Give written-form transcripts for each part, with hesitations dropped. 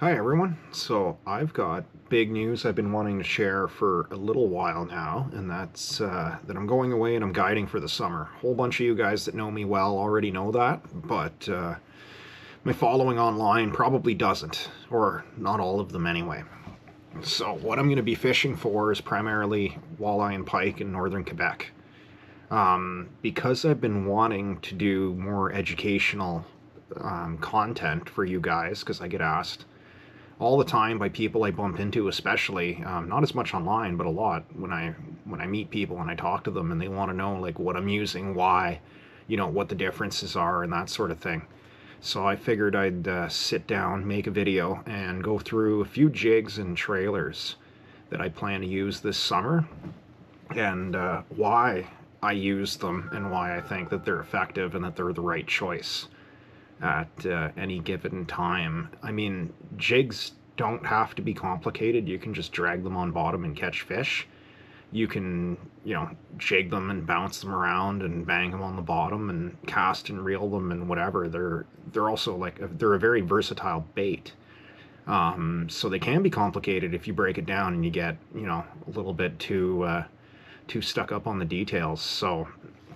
Hi everyone. So I've got big news I've been wanting to share for a little while now, and that's that I'm going away and I'm guiding for the summer. A whole bunch of you guys that know me well already know that, but my following online probably doesn't, or not all of them anyway. So what I'm going to be fishing for is primarily walleye and pike in northern Quebec. Because I've been wanting to do more educational content for you guys, because I get asked all the time by people I bump into, especially not as much online, but a lot when I meet people and I talk to them and they want to know like what I'm using, why, what the differences are, and that sort of thing. So I figured I'd sit down, make a video, and go through a few jigs and trailers that I plan to use this summer, and why I use them and why I think that they're effective and that they're the right choice at any given time. I mean, jigs don't have to be complicated. You can just drag them on bottom and catch fish. You can, jig them and bounce them around and bang them on the bottom and cast and reel them and whatever. They're also they're a very versatile bait. So they can be complicated if you break it down and you get, a little bit too stuck up on the details. So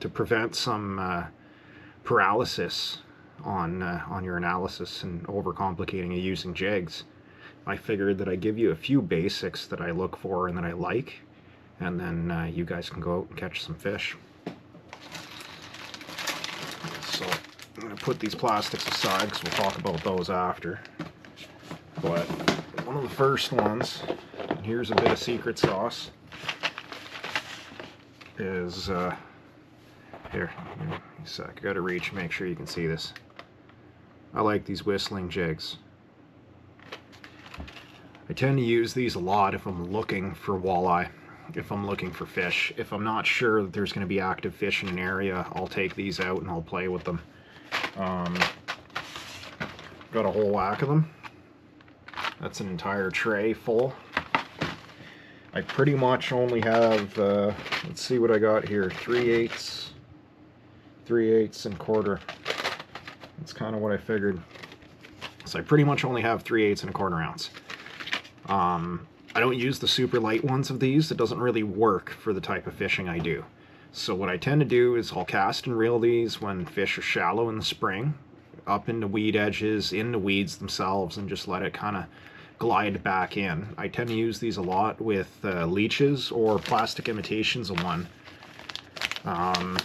to prevent some paralysis on your analysis and overcomplicating it using jigs, I figured that I give you a few basics that I look for and that I like, and then you guys can go out and catch some fish. So I'm going to put these plastics aside because we'll talk about those after. But one of the first ones, and here's a bit of secret sauce, is here, a sec, I gotta reach, make sure you can see this. I like these whistling jigs. I tend to use these a lot if I'm looking for walleye, if I'm looking for fish. If I'm not sure that there's going to be active fish in an area, I'll take these out and I'll play with them. Got a whole whack of them. That's an entire tray full. I pretty much only have, let's see what I got here, 3/8, 3/8 and quarter. That's kind of what I figured. So I pretty much only have 3/8 and a quarter ounce. I don't use the super light ones of these. It doesn't really work for the type of fishing I do. So what I tend to do is I'll cast and reel these when fish are shallow in the spring, up into weed edges, into weeds themselves, and just let it kind of glide back in. I tend to use these a lot with leeches or plastic imitations of one. And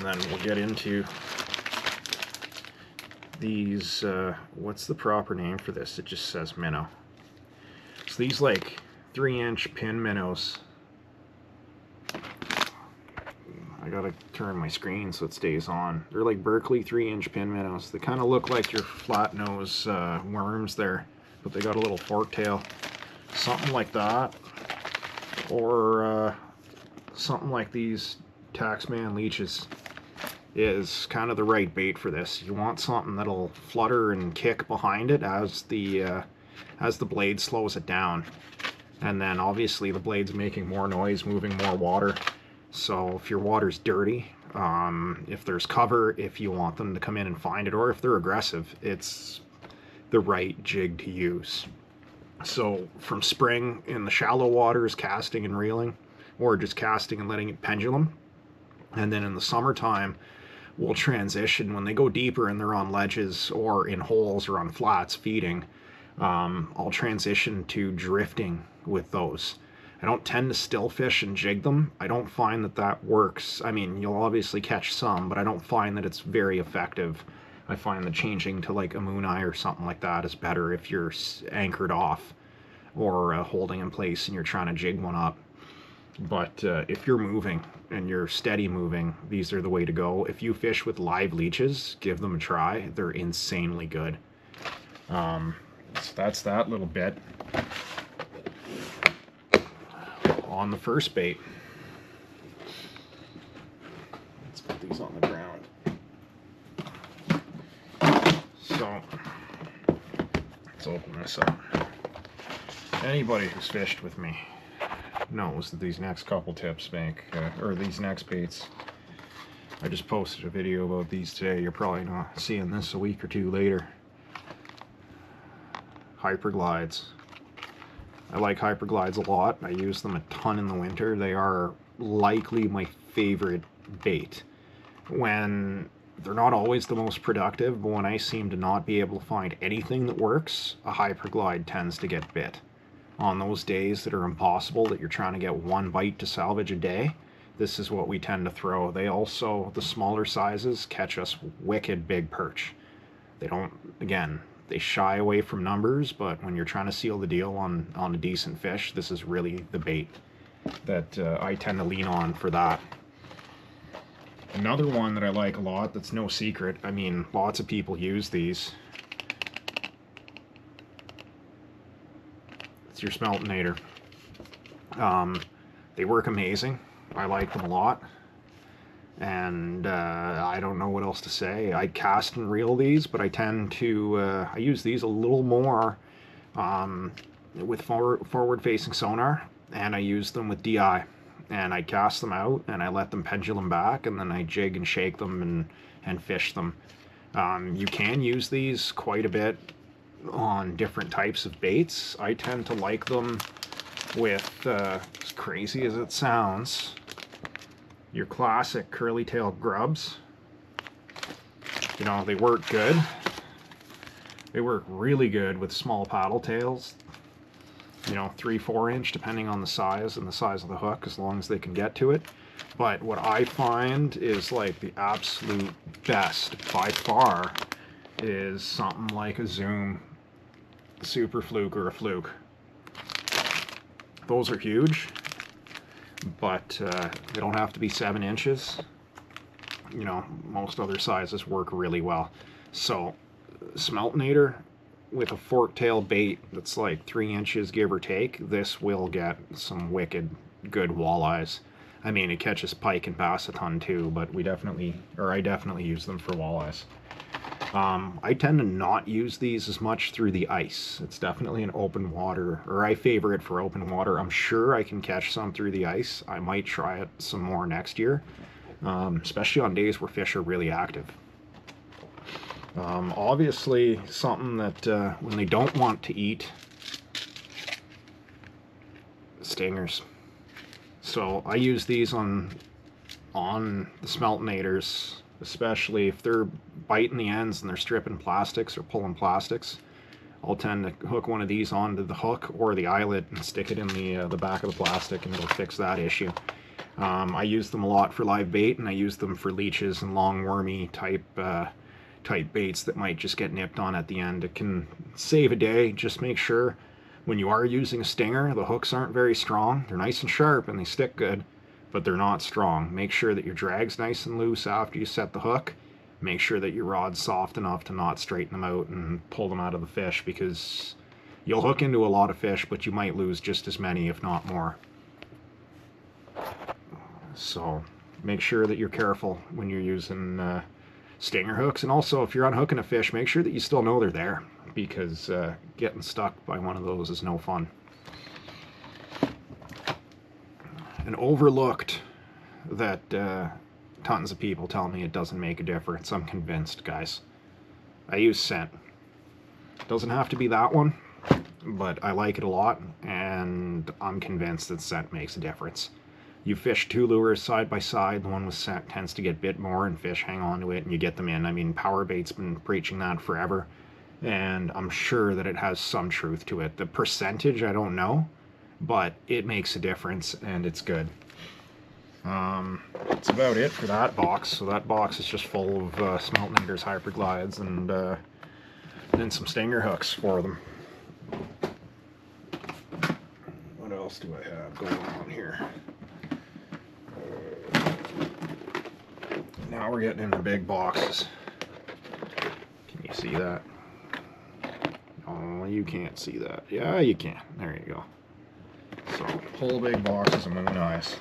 then we'll get into these, what's the proper name for this? It just says minnow. So these like 3-inch pin minnows. I gotta turn my screen so it stays on. They're like Berkeley 3-inch pin minnows. They kind of look like your flat nose worms there, but they got a little fork tail. Something like that, or something like these Taxman leeches is kind of the right bait for this. You want something that'll flutter and kick behind it as the blade slows it down, and then obviously the blade's making more noise, moving more water. So if your water's dirty, if there's cover, if you want them to come in and find it, or if they're aggressive, it's the right jig to use. So from spring in the shallow waters, casting and reeling, or just casting and letting it pendulum, and then in the summertime we'll transition when they go deeper and they're on ledges or in holes or on flats feeding. I'll transition to drifting with those. I don't tend to still fish and jig them. I don't find that that works. I mean, you'll obviously catch some, but I don't find that it's very effective. I find that changing to like a moon eye or something like that is better if you're anchored off or holding in place and you're trying to jig one up. But if you're moving and you're steady moving, these are the way to go. If you fish with live leeches, give them a try. They're insanely good. So that's that little bit. On the first bait, let's put these on the ground. So let's open this up. Anybody who's fished with me knows that these next couple tips or these next baits, I just posted a video about these today. You're probably not seeing this a week or two later. Hyperglides. I like hyperglides a lot. I use them a ton in the winter. They are likely my favorite bait. When they're not always the most productive, but when I seem to not be able to find anything that works, a hyperglide tends to get bit. On those days that are impossible, that you're trying to get one bite to salvage a day, this is what we tend to throw. They also, the smaller sizes, catch us wicked big perch. They don't, again, they shy away from numbers, but when you're trying to seal the deal on a decent fish, this is really the bait that I tend to lean on for that. Another one that I like a lot that's no secret, I mean, lots of people use these. It's your Smeltinator. They work amazing. I like them a lot. And I don't know what else to say. I cast and reel these, but I tend to, I use these a little more with forward-facing sonar, and I use them with DI. And I cast them out, and I let them pendulum back, and then I jig and shake them and fish them. You can use these quite a bit on different types of baits. I tend to like them with, as crazy as it sounds, your classic curly-tailed grubs. You know, they work good. They work really good with small paddle tails. You know, 3-4 inch, depending on the size and the size of the hook, as long as they can get to it. But what I find is like the absolute best by far is something like a Zoom Super Fluke or a Fluke. Those are huge, but they don't have to be 7 inches. You know, most other sizes work really well. So, Smeltinator with a fork tail bait that's like 3 inches, give or take, this will get some wicked good walleyes. I mean, it catches pike and bass a ton too, but I definitely use them for walleyes. I tend to not use these as much through the ice. It's definitely an open water, or I favor it for open water. I'm sure I can catch some through the ice. I might try it some more next year, especially on days where fish are really active. Obviously, something that when they don't want to eat, stingers. So I use these on the Smeltinators, especially if they're biting the ends and they're stripping plastics or pulling plastics. I'll tend to hook one of these onto the hook or the eyelet and stick it in the back of the plastic, and it'll fix that issue. I use them a lot for live bait, and I use them for leeches and long wormy type baits that might just get nipped on at the end. It can save a day. Just make sure when you are using a stinger, the hooks aren't very strong. They're nice and sharp and they stick good, but they're not strong. Make sure that your drag's nice and loose after you set the hook. Make sure that your rod's soft enough to not straighten them out and pull them out of the fish, because you'll hook into a lot of fish, but you might lose just as many, if not more. So make sure that you're careful when you're using stinger hooks. And also, if you're unhooking a fish, make sure that you still know they're there, because getting stuck by one of those is no fun. And overlooked that tons of people tell me it doesn't make a difference. I'm convinced, guys. I use scent. Doesn't have to be that one, but I like it a lot, and I'm convinced that scent makes a difference. You fish two lures side by side, the one with scent tends to get bit more, and fish hang on to it and you get them in. I mean, Powerbait's been preaching that forever, and I'm sure that it has some truth to it. The percentage, I don't know, but it makes a difference, and it's good. That's about it for that box. So that box is just full of Smeltinators, Hyperglides, and then some stinger hooks for them. What else do I have going on here? Now we're getting into big boxes. Can you see that? Oh, you can't see that. Yeah, you can. There you go. So, whole big boxes of moon eyes.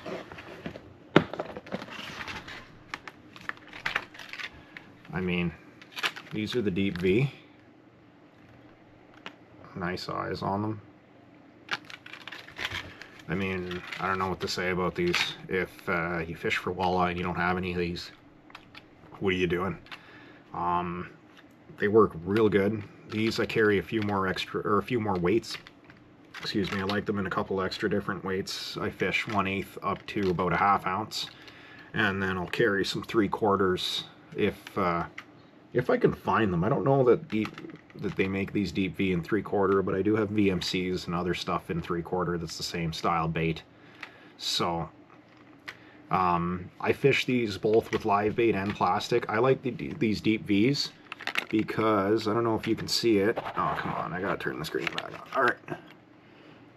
I mean, these are the deep V. Nice eyes on them. I mean, I don't know what to say about these. If you fish for walleye and you don't have any of these, what are you doing? They work real good. These I carry a few more extra, or a few more weights. Excuse me, I like them in a couple extra different weights. I fish 1/8 up to about a 1/2 ounce. And then I'll carry some 3/4 if I can find them. I don't know that they make these deep V in 3/4, but I do have VMCs and other stuff in 3/4 that's the same style bait. So I fish these both with live bait and plastic. I like these deep V's because, I don't know if you can see it. Oh, come on, I gotta turn the screen back on. All right.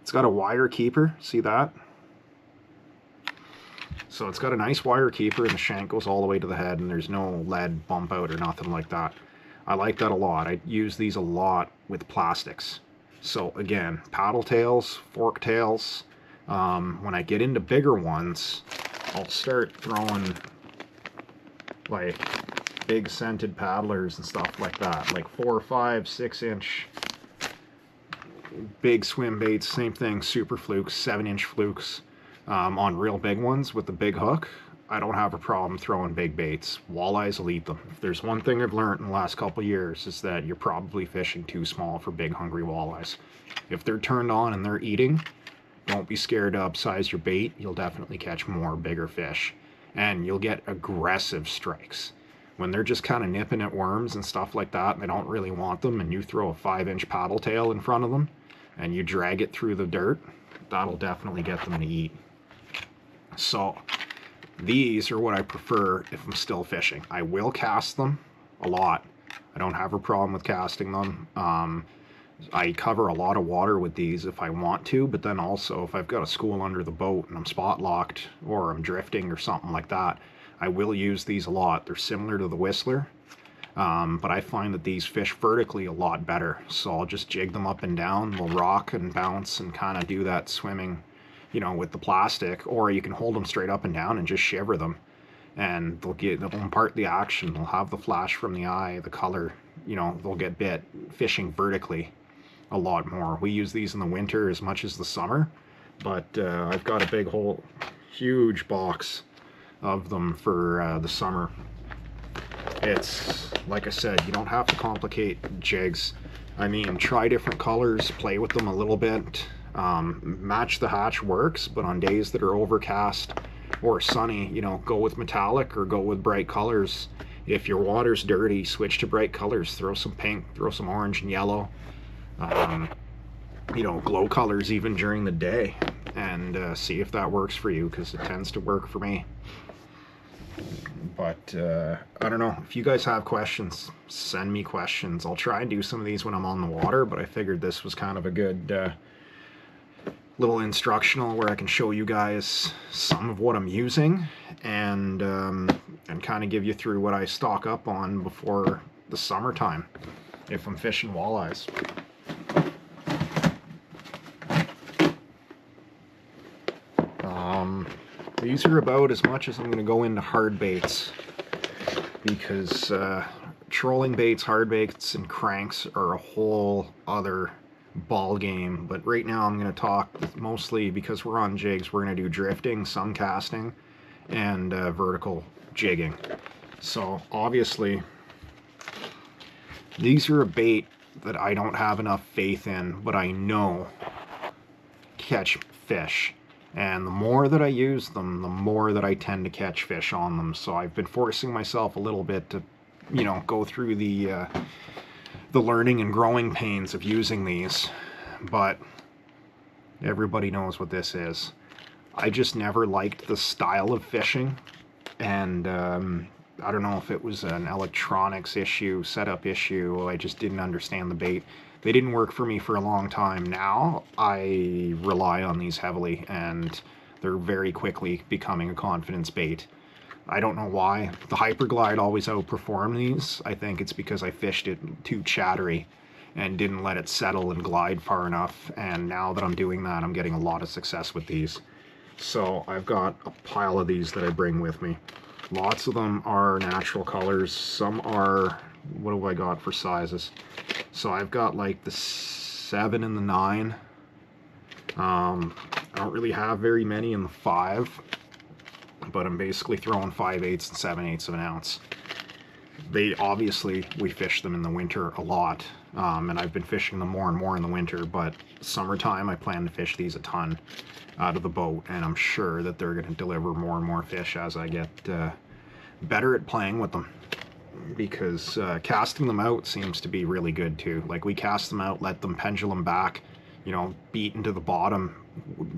It's got a wire keeper, see that? So it's got a nice wire keeper, and the shank goes all the way to the head, and there's no lead bump out or nothing like that. I like that a lot. I use these a lot with plastics. So again, paddle tails, fork tails. When I get into bigger ones, I'll start throwing like big scented paddlers and stuff like that, like 4, 5, 6 inch big swim baits. Same thing, super flukes, 7-inch flukes. On real big ones with the big hook, I don't have a problem throwing big baits. Walleyes will eat them. If there's one thing I've learned in the last couple of years, is that you're probably fishing too small for big hungry walleyes. If they're turned on and they're eating, don't be scared to upsize your bait. You'll definitely catch more bigger fish, and you'll get aggressive strikes. When they're just kind of nipping at worms and stuff like that, and they don't really want them, and you throw a 5-inch paddle tail in front of them and you drag it through the dirt, that'll definitely get them to eat. So these are what I prefer if I'm still fishing. I will cast them a lot. I don't have a problem with casting them. I cover a lot of water with these if I want to, but then also if I've got a school under the boat and I'm spot locked or I'm drifting or something like that, I will use these a lot. They're similar to the Whistler, but I find that these fish vertically a lot better. So I'll just jig them up and down. They'll rock and bounce and kind of do that swimming, you know, with the plastic, or you can hold them straight up and down and just shiver them, and they'll impart the action. They'll have the flash from the eye, the color, you know, they'll get bit. Fishing vertically a lot more. We use these in the winter as much as the summer, but I've got a big whole huge box of them for the summer. It's like I said, you don't have to complicate jigs. I mean, try different colors, play with them a little bit. Match the hatch works, but on days that are overcast or sunny, you know, go with metallic or go with bright colors. If your water's dirty, switch to bright colors. Throw some pink, throw some orange and yellow. You know, glow colors even during the day, and see if that works for you, because it tends to work for me. But I don't know, if you guys have questions, send me questions. I'll try and do some of these when I'm on the water, but I figured this was kind of a good little instructional where I can show you guys some of what I'm using, and kind of give you through what I stock up on before the summertime if I'm fishing walleyes. These are about as much as I'm going to go into hard baits, because trolling baits, hard baits, and cranks are a whole other ball game. But right now I'm going to talk mostly, because we're on jigs, we're going to do drifting, some casting, and vertical jigging. So obviously these are a bait that I don't have enough faith in, but I know catch fish. And the more that I use them, the more that I tend to catch fish on them. So I've been forcing myself a little bit to, you know, go through the learning and growing pains of using these. But everybody knows what this is. I just never liked the style of fishing. And I don't know if it was an electronics issue, setup issue. I just didn't understand the bait. They didn't work for me for a long time. Now I rely on these heavily, and they're very quickly becoming a confidence bait. I don't know why. The Hyperglide always outperformed these. I think it's because I fished it too chattery and didn't let it settle and glide far enough. And now that I'm doing that, I'm getting a lot of success with these. So I've got a pile of these that I bring with me. Lots of them are natural colors. Some are, what have I got for sizes? So I've got like the 7 and the 9. I don't really have very many in the 5, but I'm basically throwing 5/8 and 7/8 of an ounce. we fish them in the winter a lot, and I've been fishing them more and more in the winter, but summertime I plan to fish these a ton out of the boat, and I'm sure that they're going to deliver more and more fish as I get better at playing with them, because casting them out seems to be really good too. Like, we cast them out, let them pendulum back, you know, beat into the bottom,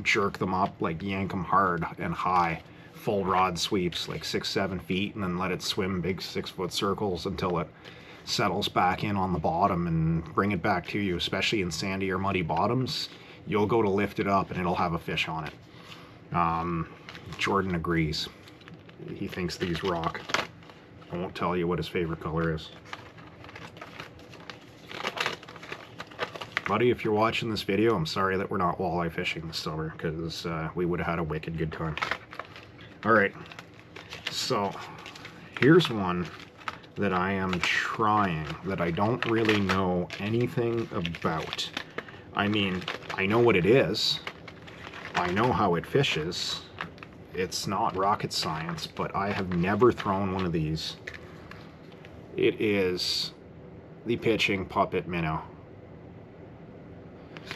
jerk them up, like yank them hard and high, full rod sweeps, like 6-7 feet, and then let it swim big 6-foot circles until it settles back in on the bottom and bring it back to you. Especially in sandy or muddy bottoms, you'll go to lift it up and it'll have a fish on it. Jordan agrees. He thinks these rock. I won't tell you what his favorite color is. Buddy, if you're watching this video, I'm sorry that we're not walleye fishing this summer, because we would have had a wicked good time. Alright, so here's one that I am trying that I don't really know anything about. I mean, I know what it is. I know how it fishes. It's not rocket science, but I have never thrown one of these. It is the pitching puppet minnow.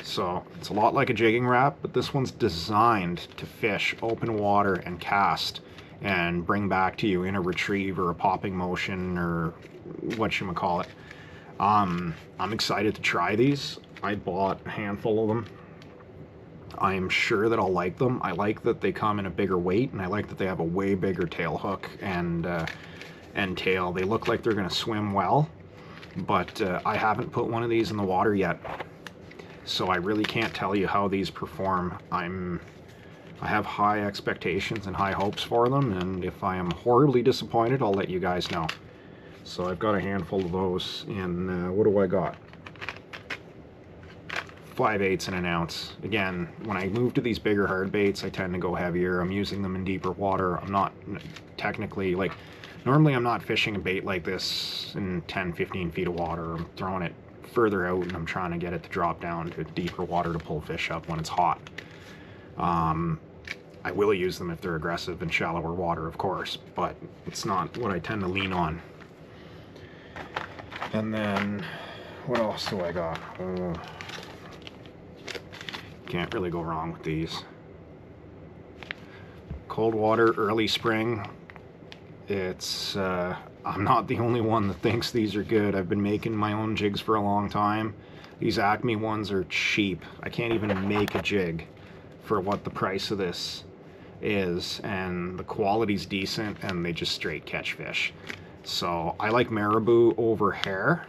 So it's a lot like a jigging wrap, but this one's designed to fish open water and cast and bring back to you in a retrieve or a popping motion or whatchamacallit. I'm excited to try these. I bought a handful of them. I'm sure that I'll like them. I like that they come in a bigger weight, and I like that they have a way bigger tail hook and tail. They look like they're going to swim well, but I haven't put one of these in the water yet. So I really can't tell you how these perform. I have high expectations and high hopes for them, and if I am horribly disappointed, I'll let you guys know. So I've got a handful of those in, what do I got? 5/8 in an ounce. Again, when I move to these bigger hard baits, I tend to go heavier. I'm using them in deeper water. I'm not technically, like, normally I'm not fishing a bait like this in 10-15 feet of water. I'm throwing it further out, and I'm trying to get it to drop down to deeper water to pull fish up when it's hot. I will use them if they're aggressive in shallower water, of course, but it's not what I tend to lean on. And then, what else do I got? Can't really go wrong with these. Cold water, early spring. It's, I'm not the only one that thinks these are good. I've been making my own jigs for a long time. These Acme ones are cheap. I can't even make a jig for what the price of this is, and the quality's decent, and they just straight catch fish. So I like marabou over hair.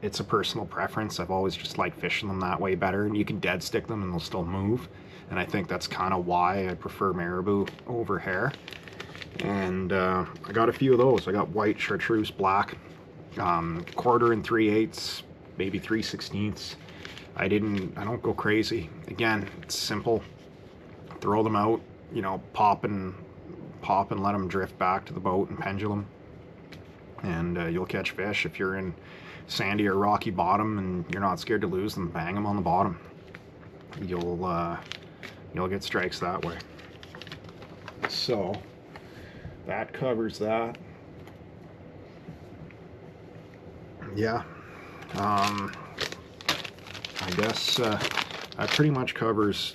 It's a personal preference. I've always just liked fishing them that way better, and you can dead stick them and they'll still move, and I think that's kind of why I prefer marabou over hair. And I got a few of those. I got white, chartreuse, black, 1/4 and 3/8, maybe 3/16. I don't go crazy. Again, it's simple. Throw them out, you know, pop and let them drift back to the boat and pendulum, and you'll catch fish. If you're in sandy or rocky bottom and you're not scared to lose them, bang them on the bottom. You'll get strikes that way. So that covers that. Yeah, I guess that pretty much covers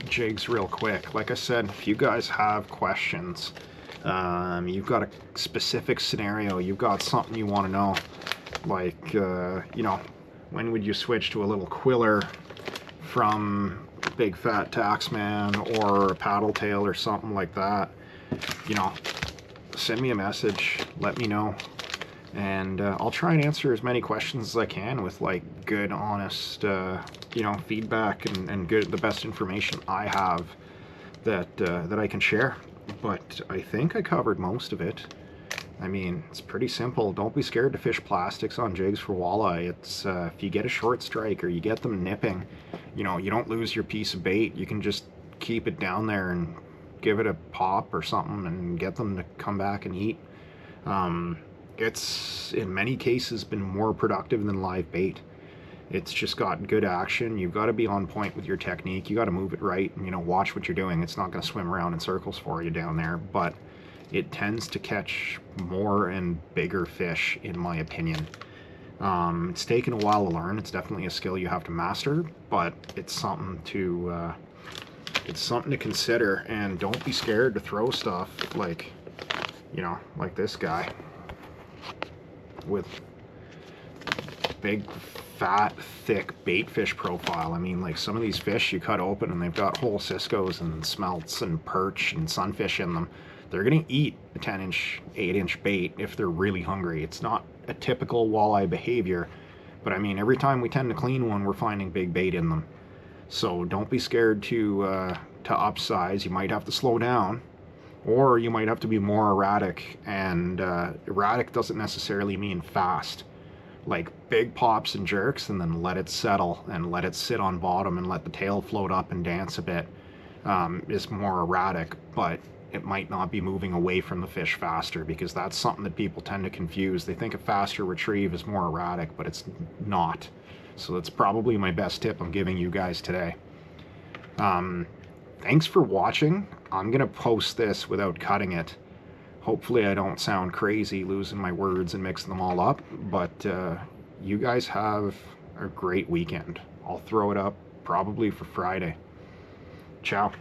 jigs real quick. Like I said, if you guys have questions, you've got a specific scenario, you've got something you want to know, like, you know, when would you switch to a little quiller from big fat taxman or a paddle tail or something like that, you know, send me a message, let me know, and I'll try and answer as many questions as I can with, like, good, honest, you know, feedback and good, the best information I have that I can share. But I think I covered most of it. I mean, it's pretty simple. Don't be scared to fish plastics on jigs for walleye. It's if you get a short strike or you get them nipping, you know, you don't lose your piece of bait. You can just keep it down there and give it a pop or something and get them to come back and eat. It's in many cases been more productive than live bait. It's just got good action. You've got to be on point with your technique. You got to move it right and, you know, watch what you're doing. It's not going to swim around in circles for you down there, but it tends to catch more and bigger fish, in my opinion. It's taken a while to learn. It's definitely a skill you have to master, but it's something to consider. And don't be scared to throw stuff like, you know, like this guy with big, fat, thick bait fish profile. I mean, like some of these fish you cut open and they've got whole ciscos and smelts and perch and sunfish in them. They're gonna eat a 10-inch, 8-inch bait if they're really hungry. It's not a typical walleye behavior, but I mean, every time we tend to clean one, we're finding big bait in them. So don't be scared to upsize. You might have to slow down, or you might have to be more erratic. And erratic doesn't necessarily mean fast. Like big pops and jerks, and then let it settle and let it sit on bottom and let the tail float up and dance a bit, is more erratic, but it might not be moving away from the fish faster, because that's something that people tend to confuse. They think a faster retrieve is more erratic, but it's not. So that's probably my best tip I'm giving you guys today. Thanks for watching. I'm gonna post this without cutting it. Hopefully I don't sound crazy losing my words and mixing them all up, but you guys have a great weekend. I'll throw it up probably for Friday. Ciao.